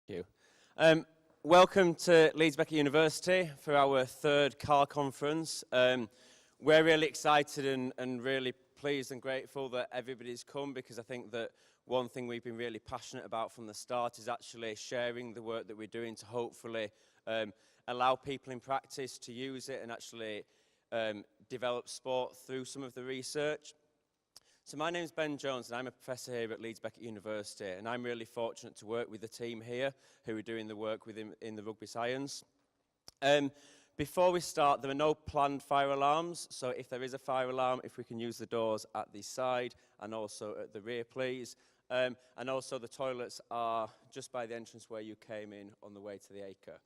Thank you. Welcome to Leeds Beckett University for our third CARR conference. We're really excited and really pleased and grateful that everybody's come, because I think that one thing we've been really passionate about from the start is actually sharing the work that we're doing to hopefully allow people in practice to use it and actually develop sport through some of the research. So my name's Ben Jones and I'm a professor here at Leeds Beckett University, and I'm really fortunate to work with the team here who are doing the work within in the rugby science. Before we start, there are no planned fire alarms, so if there is a fire alarm, if we can use the doors at the side and also at the rear, please. And also the toilets are just by the entrance where you came in on the way to the acre.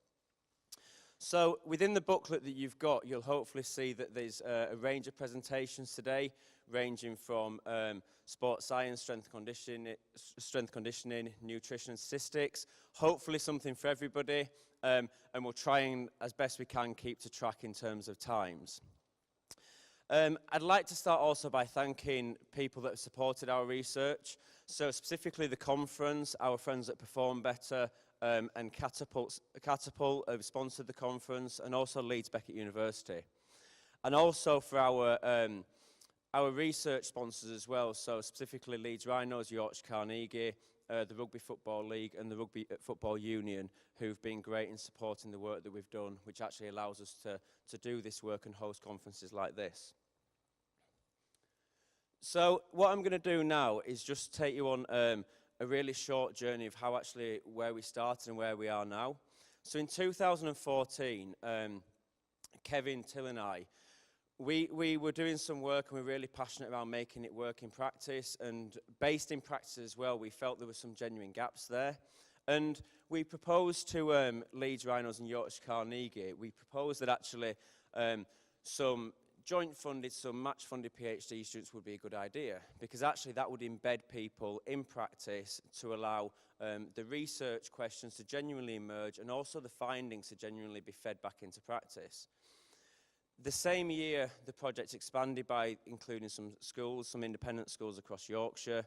So within the booklet that you've got, you'll hopefully see that there's a range of presentations today, ranging from sports science, strength conditioning, nutrition and statistics, hopefully something for everybody, and we'll try and, as best we can, keep to track in terms of times. I'd like to start also by thanking people that have supported our research, so specifically the conference, our friends at Perform Better, and Catapult have sponsored the conference, and also Leeds Beckett University. And also for our research sponsors as well, so specifically Leeds Rhinos, Yorkshire Carnegie, the Rugby Football League and the Rugby Football Union, who've been great in supporting the work that we've done, which actually allows us to do this work and host conferences like this. So what I'm going to do now is just take you on a really short journey of how actually where we started and where we are now. So in 2014, Kevin, Till and I, we were doing some work, and we're really passionate about making it work in practice, and based in practice as well, we felt there were some genuine gaps there. And we proposed to Leeds Rhinos and Yorkshire Carnegie, we proposed that actually some joint funded, some match funded PhD students would be a good idea, because actually that would embed people in practice to allow the research questions to genuinely emerge, and also the findings to genuinely be fed back into practice. The same year, the project expanded by including some schools, some independent schools across Yorkshire,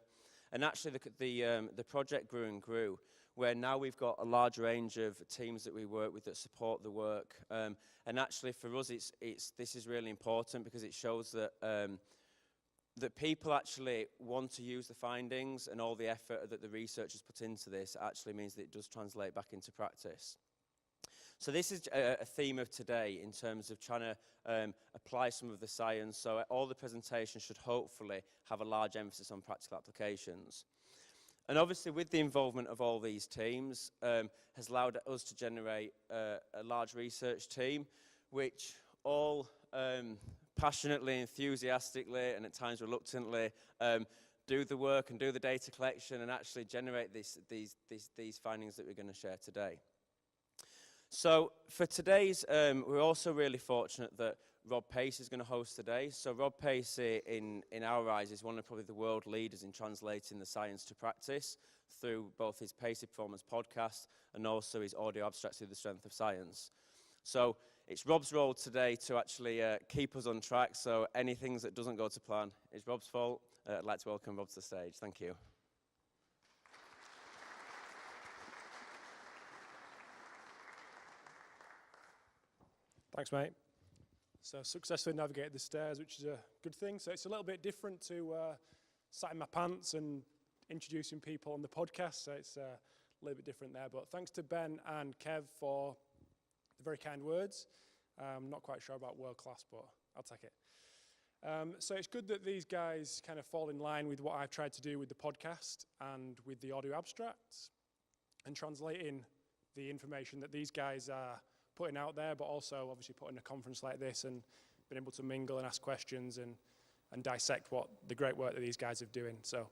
and actually the project grew and grew, where now we've got a large range of teams that we work with that support the work. And actually for us, this is really important, because it shows that that people actually want to use the findings, and all the effort that the researchers put into this actually means that it does translate back into practice. So this is a theme of today in terms of trying to apply some of the science. So all the presentations should hopefully have a large emphasis on practical applications. And obviously with the involvement of all these teams has allowed us to generate a large research team, which all passionately, enthusiastically, and at times reluctantly do the work and do the data collection and actually generate these findings that we're going to share today. So for today's, we're also really fortunate that Rob Pace is going to host today. So Rob Pace, in our eyes, is one of probably the world leaders in translating the science to practice through both his Pacey Performance podcast and also his audio abstracts through the Strength of Science. So it's Rob's role today to actually keep us on track. So anything that doesn't go to plan is Rob's fault. I'd like to welcome Rob to the stage. Thank you. Thanks, mate. So successfully navigated the stairs, which is a good thing. So it's a little bit different to sat in my pants and introducing people on the podcast. So it's a little bit different there. But thanks to Ben and Kev for the very kind words. I'm not quite sure about world class, but I'll take it. So it's good that these guys kind of fall in line with what I've tried to do with the podcast and with the audio abstracts, and translating the information that these guys are putting out there, but also obviously putting a conference like this and being able to mingle and ask questions and dissect what the great work that these guys are doing. So